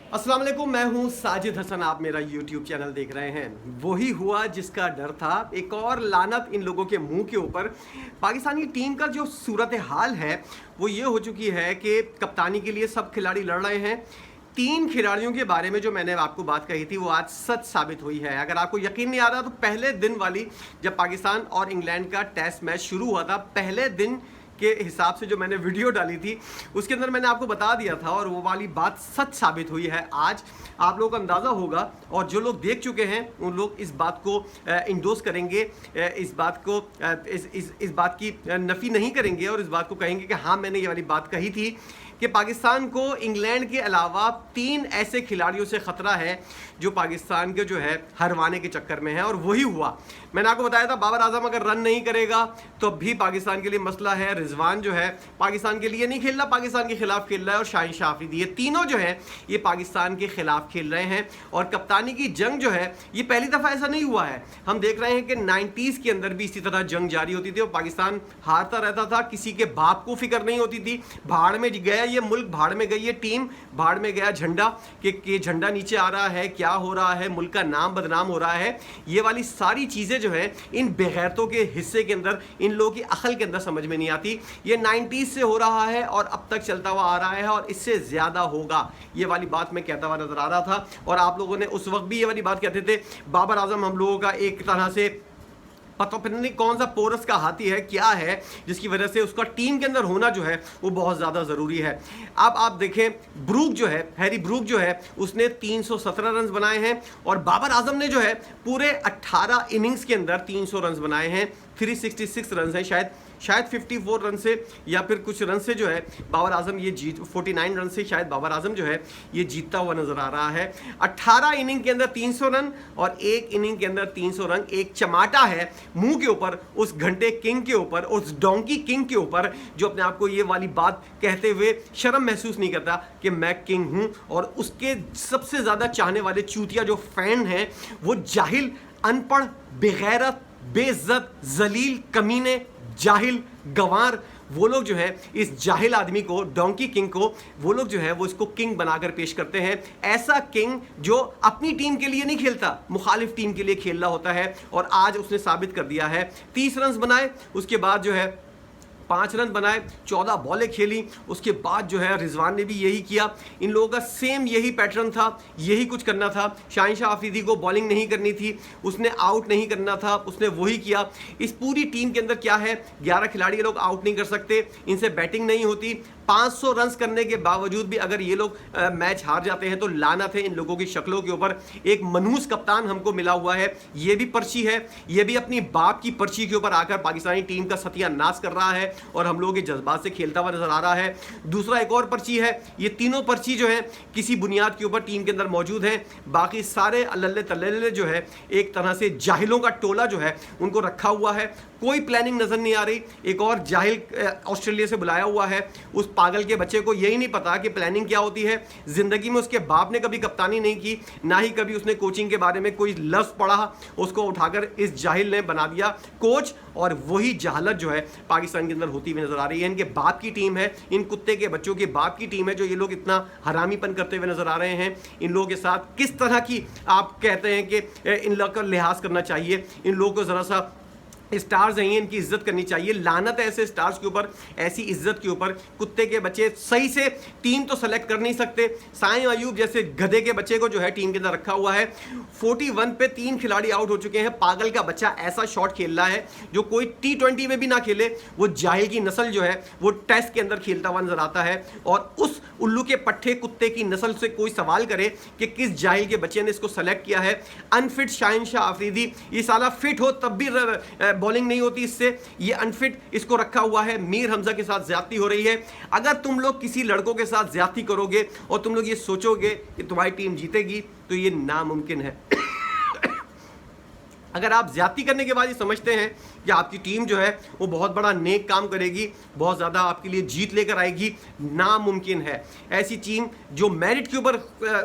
अस्सलाम वालेकुम, मैं हूं साजिद हसन। आप मेरा YouTube चैनल देख रहे हैं। वही हुआ जिसका डर था। एक और लानत इन लोगों के मुंह के ऊपर। पाकिस्तानी टीम का जो सूरत हाल है वो ये हो चुकी है कि कप्तानी के लिए सब खिलाड़ी लड़ रहे हैं। 3 खिलाड़ियों के बारे में जो मैंने आपको बात कही थी वो आज सच साबित हुई है। अगर आपको यकीन नहीं आ रहा तो पहले दिन वाली, जब पाकिस्तान और इंग्लैंड का टेस्ट मैच शुरू हुआ था, पहले दिन के हिसाब से जो मैंने वीडियो डाली थी उसके अंदर मैंने आपको बता दिया था और वो वाली बात सच साबित हुई है। आज आप लोगों को अंदाज़ा होगा और जो लोग देख चुके हैं उन लोग इस बात को इंडोर्स करेंगे, इस बात को इस बात की नफ़ी नहीं करेंगे और इस बात को कहेंगे कि हाँ, मैंने ये वाली बात कही थी कि पाकिस्तान को इंग्लैंड के अलावा 3 ऐसे खिलाड़ियों से ख़तरा है जो पाकिस्तान के जो है हरवाने के चक्कर में है। और वही हुआ। मैंने आपको बताया था बाबर आजम अगर रन नहीं करेगा तो भी पाकिस्तान के लिए मसला है। रिजवान जो है पाकिस्तान के लिए नहीं खेल रहा, पाकिस्तान के खिलाफ खेल रहा है। और शाहीन शाह अफरीदी, ये तीनों जो है ये पाकिस्तान के खिलाफ खेल रहे हैं। और कप्तानी की जंग जो है ये पहली दफ़ा ऐसा नहीं हुआ है। हम देख रहे हैं कि 90s के अंदर भी इसी तरह जंग जारी होती थी और पाकिस्तान हारता रहता था। किसी के बाप को फिक्र नहीं होती थी। भाड़ में गया ये मुल्क, भाड़ में गई ये टीम, भाड़ में गया झंडा कि झंडा नीचे आ रहा है, क्या हो रहा है, मुल्क का नाम बदनाम हो रहा है। ये वाली सारी चीज़ें जो है इन बेगैरतों के हिस्से के अंदर, इन लोगों की अकल के अंदर समझ में नहीं आती। ये 90s से हो रहा है और अब तक चलता हुआ आ रहा है और इससे ज़्यादा होगा। ये वाली बात मैं कहता हुआ नजर आ रहा था और आप लोगों ने उस वक्त भी ये वाली बात कहते थे। बाबर आजम हम लोगों का एक तरह से पता नहीं कौन सा पोरस का हाथी है, क्या है, जिसकी वजह से उसका टीम के अंदर होना जो है वो बहुत ज़्यादा ज़रूरी है। अब आप देखें, ब्रूक जो है, हैरी ब्रूक जो है, उसने 317 रन बनाए हैं और बाबर आजम ने जो है पूरे 18 इनिंग्स के अंदर 300 रन बनाए हैं। 366 रन है, शायद 54 रन से या फिर कुछ रन से जो है बाबर आजम ये 49 रन से शायद बाबर आजम जो है ये जीतता हुआ नजर आ रहा है। 18 इनिंग के अंदर 300 रन और एक इनिंग के अंदर 300 रन। एक चमाटा है मुंह के ऊपर उस घंटे किंग के ऊपर, उस डोंकी किंग के ऊपर, जो अपने आप को ये वाली बात कहते हुए शर्म महसूस नहीं करता कि मैं किंग हूं। और उसके सबसे ज्यादा चाहने वाले चूतिया जो फैन हैं वो जाहिल, अनपढ़, बेगैरत, बेइज्जत, जलील, कमीने, जाहिल, गंवार, वो लोग जो है इस जाहिल आदमी को, डोंकी किंग को, वो लोग जो है वो इसको किंग बनाकर पेश करते हैं। ऐसा किंग जो अपनी टीम के लिए नहीं खेलता, मुखालिफ टीम के लिए खेल रहा होता है। और आज उसने साबित कर दिया है। 30 रन बनाए, उसके बाद जो है 5 रन बनाए, 14 बॉलें खेली। उसके बाद जो है रिजवान ने भी यही किया। इन लोगों का सेम यही पैटर्न था, यही कुछ करना था। शाहीन शाह अफरीदी को बॉलिंग नहीं करनी थी, उसने आउट नहीं करना था, उसने वही किया। इस पूरी टीम के अंदर क्या है, 11 खिलाड़ी ये लोग आउट नहीं कर सकते, इनसे बैटिंग नहीं होती। 500 रन करने के बावजूद भी अगर ये लोग मैच हार जाते हैं तो लानत है इन लोगों की शक्लों के ऊपर। एक मनहूस कप्तान हमको मिला हुआ है, ये भी पर्ची है, ये भी अपनी बाप की पर्ची के ऊपर आकर पाकिस्तानी टीम का सत्यानाश कर रहा है और हम लोगों के जज्बात से खेलता हुआ नजर आ रहा है। दूसरा एक और पर्ची है। ये तीनों पर्ची जो है किसी बुनियाद के ऊपर टीम के अंदर मौजूद है। बाकी सारे अल्ले तल्ले जो है एक तरह से जाहिलों का टोला जो है उनको रखा हुआ है। कोई प्लानिंग नजर नहीं आ रही। एक और जाहिल ऑस्ट्रेलिया से बुलाया हुआ है। उस पागल के बच्चे को यही नहीं पता कि प्लानिंग क्या होती है। जिंदगी में उसके बाप ने कभी कप्तानी नहीं की, ना ही कभी उसने कोचिंग के बारे में कोई लफ्ज पढ़ा। उसको उठाकर इस जाहिल ने बना दिया कोच और वही जहालत जो है पाकिस्तान के अंदर होती हुई नजर आ रही है। इनके बाप की टीम है, इन कुत्ते के बच्चों के बाप की टीम है जो ये लोग इतना हरामीपन करते हुए नजर आ रहे हैं। इन लोगों के साथ किस तरह की आप कहते हैं कि इन लोगों का लिहाज करना चाहिए। इन लोगों को ज़रा सा, स्टार्स हैं, इनकी इज्जत करनी चाहिए। लानत है ऐसे स्टार्स के ऊपर, ऐसी इज्जत के ऊपर। कुत्ते के बच्चे सही से टीम तो सेलेक्ट कर नहीं सकते। साइम अयूब जैसे गधे के बच्चे को जो है टीम के अंदर रखा हुआ है। 41 पे 3 खिलाड़ी आउट हो चुके हैं। पागल का बच्चा ऐसा शॉट खेल रहा है जो कोई T20 में भी ना खेले। वो जाहिल की नस्ल जो है वो टेस्ट के अंदर खेलता हुआ नजर आता है। और उस उल्लू के पट्टे कुत्ते की नस्ल से कोई सवाल करे कि किस जाहिल के बच्चे ने इसको सेलेक्ट किया है। अनफिट शाहीन शाह अफरीदी, ये साला फिट हो तब भी बॉलिंग नहीं होती इससे। ये अनफिट इसको रखा हुआ है। मीर हमजा के साथ ज्यादती हो रही है। अगर तुम लोग किसी लड़कों के साथ ज्यादती करोगे और तुम लोग ये सोचोगे कि तुम्हारी टीम जीतेगी तो ये नामुमकिन है। अगर आप ज्यादती करने के बाद ये समझते हैं कि आपकी टीम जो है वो बहुत बड़ा नेक काम करेगी, बहुत ज़्यादा आपके लिए जीत लेकर आएगी, नामुमकिन है। ऐसी टीम जो मेरिट के ऊपर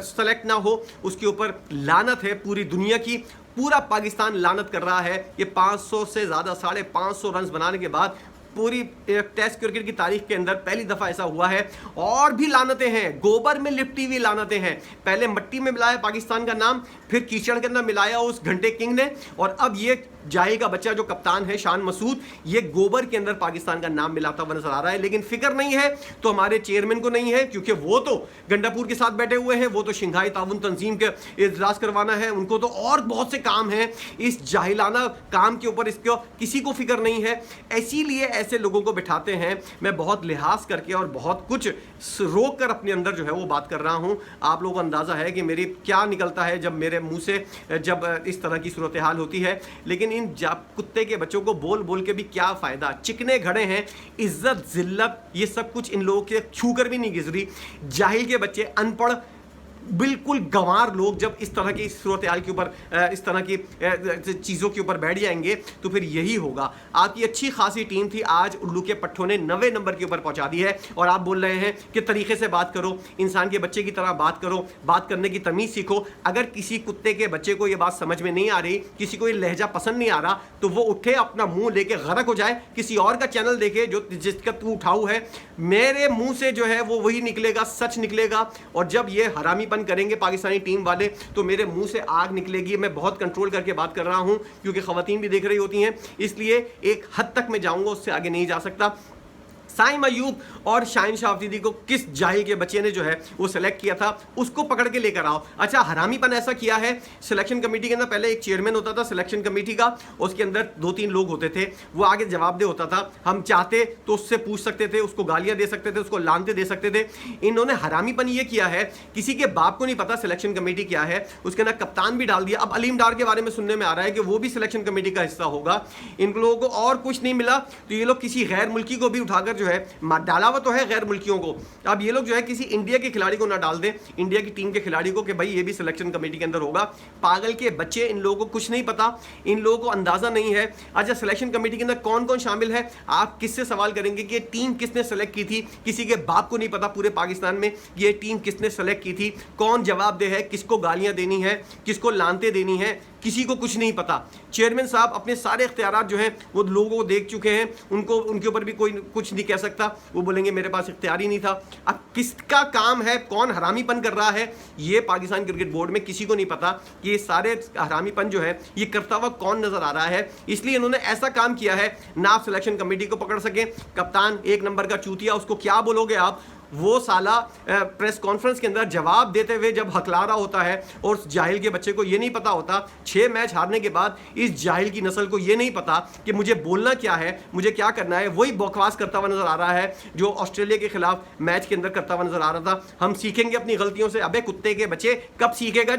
सेलेक्ट ना हो उसके ऊपर लानत है पूरी दुनिया की। पूरा पाकिस्तान लानत कर रहा है कि 500 से ज़्यादा 550 रन बनाने के बाद पूरी टेस्ट क्रिकेट की तारीख के अंदर पहली दफा ऐसा हुआ है। और भी लानतें हैं, गोबर में लिपटी हुई लानतें हैं। पहले मिट्टी में मिलाया पाकिस्तान का नाम, फिर कीचड़ के अंदर मिलाया उस घंटे किंग ने, और अब ये जाहिल का बच्चा जो कप्तान है शान मसूद, ये गोबर के अंदर पाकिस्तान का नाम मिलाता हुआ नजर आ रहा है। लेकिन फिक्र नहीं है तो हमारे चेयरमैन को नहीं है, क्योंकि वो तो गंडापुर के साथ बैठे हुए हैं, वो तो शंघाई ताउन तंजीम के इजलास करवाना है, उनको तो और बहुत से काम है। इस जाहिलाना काम के ऊपर इसको किसी को फिक्र नहीं है। इसीलिए ऐसे लोगों को बिठाते हैं। मैं बहुत लिहाज करके और बहुत कुछ रोक कर अपने अंदर जो है वो बात कर रहा हूं। आप लोगों को अंदाजा है कि मेरी क्या निकलता है जब मेरे मुंह से जब इस तरह की सूरत हाल होती है। लेकिन इन कुत्ते के बच्चों को बोल बोल के भी क्या फायदा, चिकने घड़े हैं, इज्जत जिल्लत ये सब कुछ इन लोगों के छू कर भी नहीं गुजरी। जाहिल के बच्चे, अनपढ़ बिल्कुल गंवार लोग जब इस तरह की सूरत हाल के ऊपर, इस तरह की चीज़ों के ऊपर बैठ जाएंगे तो फिर यही होगा। आपकी अच्छी खासी टीम थी, आज उल्लू के पट्टों ने 90 नंबर के ऊपर पहुंचा दी है। और आप बोल रहे हैं कि तरीके से बात करो, इंसान के बच्चे की तरह बात करो, बात करने की तमीज़ सीखो। अगर किसी कुत्ते के बच्चे को ये बात समझ में नहीं आ रही, किसी को ये लहजा पसंद नहीं आ रहा, तो वो उठे अपना मुंह लेके गरक हो जाए, किसी और का चैनल देखे जो जिसका तू उठाऊ है। मेरे मुंह से जो है वो वही निकलेगा, सच निकलेगा। और जब ये हरामी करेंगे पाकिस्तानी टीम वाले तो मेरे मुंह से आग निकलेगी। मैं बहुत कंट्रोल करके बात कर रहा हूं, क्योंकि खवातीन भी देख रही होती हैं, इसलिए एक हद तक मैं जाऊंगा, उससे आगे नहीं जा सकता। साइम अयूब और शाहीन शाह अफरीदी को किस जाहिल के बच्चे ने जो है वो सिलेक्ट किया था, उसको पकड़ के लेकर आओ। अच्छा, हरामीपन ऐसा किया है सिलेक्शन कमेटी के अंदर, पहले एक चेयरमैन होता था सिलेक्शन कमेटी का, उसके अंदर 2-3 लोग होते थे, वो आगे जवाबदेह होता था। हम चाहते तो उससे पूछ सकते थे, उसको गालियां दे सकते थे, उसको लानते दे सकते थे। इन्होंने हरामीपन ये किया है, किसी के बाप को नहीं पता सिलेक्शन कमेटी क्या है, उसके अंदर कप्तान भी डाल दिया। अब अलीम डार के बारे में सुनने में आ रहा है कि वो भी सिलेक्शन कमेटी का हिस्सा होगा। इन लोगों को और कुछ नहीं मिला तो ये लोग किसी गैर मुल्की को भी उठाकर जो है डाला हुआ तो है गैर मुल्कियों को। अब ये लोग जो है किसी इंडिया के खिलाड़ी को ना डाल दें, इंडिया की टीम के खिलाड़ी को, कि भाई ये भी सिलेक्शन कमेटी के अंदर होगा। पागल के बच्चे, इन लोगों को कुछ नहीं पता, इन लोगों को अंदाजा नहीं है। अच्छा, सिलेक्शन कमेटी के अंदर कौन कौन शामिल है, आप किससे सवाल करेंगे कि टीम किसने सेलेक्ट की थी? किसी के बाप को नहीं पता पूरे पाकिस्तान में ये टीम किसने सेलेक्ट की थी। कौन जवाबदेह है, किसको गालियां देनी है, किसको लानते देनी है, किसी को कुछ नहीं पता। चेयरमैन साहब अपने सारे इख्तियारात जो हैं वो लोगों को देख चुके हैं, उनको उनके ऊपर भी कोई कुछ नहीं कह सकता। वो बोलेंगे मेरे पास इख्तियार ही नहीं था। अब किसका काम है, कौन हरामीपन कर रहा है, ये पाकिस्तान क्रिकेट बोर्ड में किसी को नहीं पता कि ये सारे हरामीपन जो है ये करता हुआ कौन नजर आ रहा है। इसलिए इन्होंने ऐसा काम किया है, ना आप सिलेक्शन कमेटी को पकड़ सकें। कप्तान 1 नंबर का चूतिया, उसको क्या बोलोगे आप? वो साला प्रेस कॉन्फ्रेंस के अंदर जवाब देते हुए जब हकला रहा होता है, और उस जाहिल के बच्चे को ये नहीं पता होता, 6 मैच हारने के बाद इस जाहिल की नस्ल को ये नहीं पता कि मुझे बोलना क्या है, मुझे क्या करना है। वही बकवास करता हुआ नजर आ रहा है जो ऑस्ट्रेलिया के खिलाफ मैच के अंदर करता हुआ नजर आ रहा था। हम सीखेंगे अपनी गलतियों से। अबे कुत्ते के बच्चे, कब सीखेगा?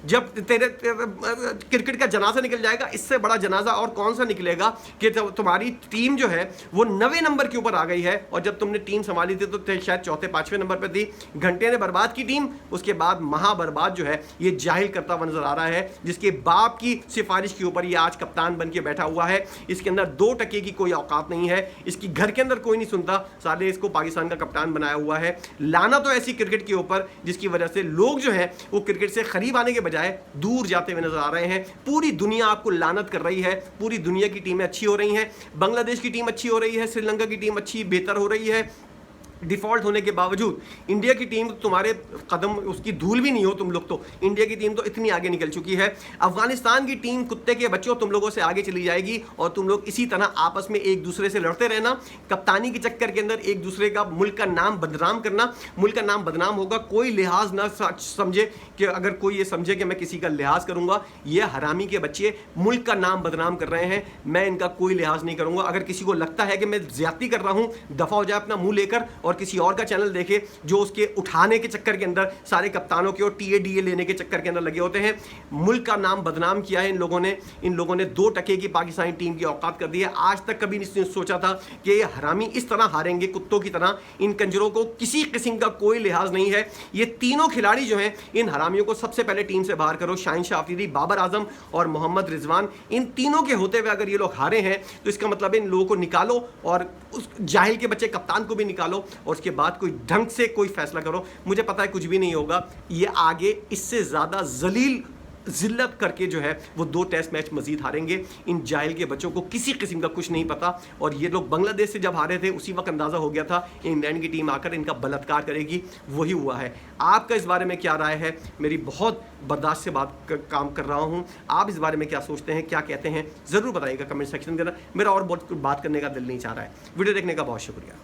जब तेरे क्रिकेट का जनाजा निकल जाएगा। इससे बड़ा जनाजा और कौन सा निकलेगा कि तुम्हारी टीम जो है वो 90 नंबर के ऊपर आ गई है, और जब तुमने टीम संभाली थी तो शायद 4-5वें नंबर पर थी। घंटे ने बर्बाद की टीम, उसके बाद महाबर्बाद जो है ये जाहिल करता हुआ नजर आ रहा है, जिसके बाप की सिफारिश के ऊपर ये आज कप्तान बन के बैठा हुआ है। इसके अंदर 2 टके की कोई औकात नहीं है, इसकी घर के अंदर कोई नहीं सुनता, साले इसको पाकिस्तान का कप्तान बनाया हुआ है। लाना तो ऐसी क्रिकेट के ऊपर जिसकी वजह से लोग जो है वो क्रिकेट से करीब आने के बजाय दूर जाते हुए नजर आ रहे हैं। पूरी दुनिया आपको लानत कर रही है, पूरी दुनिया की टीमें अच्छी हो रही हैं, बांग्लादेश की टीम अच्छी हो रही है, श्रीलंका की टीम अच्छी बेहतर हो रही है। डिफ़ॉल्ट होने के बावजूद इंडिया की टीम तुम्हारे कदम उसकी धूल भी नहीं हो तुम लोग, तो इंडिया की टीम तो इतनी आगे निकल चुकी है। अफगानिस्तान की टीम कुत्ते के बच्चों तुम लोगों से आगे चली जाएगी, और तुम लोग इसी तरह आपस में एक दूसरे से लड़ते रहना, कप्तानी के चक्कर के अंदर एक दूसरे का मुल्क का नाम बदनाम करना। मुल्क का नाम बदनाम होगा, कोई लिहाज ना समझे कि अगर कोई ये समझे कि मैं किसी का लिहाज करूंगा, ये हरामी के बच्चे मुल्क का नाम बदनाम कर रहे हैं, मैं इनका कोई लिहाज नहीं करूंगा। अगर किसी को लगता है कि मैं ज्यादती कर रहा हूं, दफा हो जाए अपना मुंह लेकर और किसी और का चैनल देखे जो उसके उठाने के चक्कर के अंदर सारे कप्तानों के और टीए लेने के चक्कर के अंदर लगे होते हैं। मुल्क का नाम बदनाम किया है इन लोगों ने 2 टके की पाकिस्तानी टीम की औकात कर दी है। आज तक कभी नहीं सोचा था कि ये हरामी इस तरह हारेंगे, कुत्तों की तरह। इन कंजरों को किसी किस्म का कोई लिहाज नहीं है। ये तीनों खिलाड़ी जो हैं, इन हरामियों को सबसे पहले टीम से बाहर करो। शाहीन शाह अफरीदी, बाबर आजम और मोहम्मद रिजवान, इन तीनों के होते हुए अगर ये लोग हारे हैं तो इसका मतलब इन लोगों को निकालो, और उस जाहिल के बच्चे कप्तान को भी निकालो, और उसके बाद कोई ढंग से कोई फैसला करो। मुझे पता है कुछ भी नहीं होगा, ये आगे इससे ज़्यादा जलील जिल्लत करके जो है वो 2 टेस्ट मैच मजीद हारेंगे। इन जाहिल के बच्चों को किसी किस्म का कुछ नहीं पता, और ये लोग बांग्लादेश से जब हारे थे उसी वक्त अंदाज़ा हो गया था इंग्लैंड की टीम आकर इनका बलात्कार करेगी, वही हुआ है। आपका इस बारे में क्या राय है? मेरी बहुत बर्दाश्त से काम कर रहा हूँ, आप इस बारे में क्या सोचते हैं, क्या कहते हैं, ज़रूर बताइएगा कमेंट सेक्शन के अंदर। मेरा और बहुत बात करने का दिल नहीं चाह रहा है। वीडियो देखने का बहुत शुक्रिया।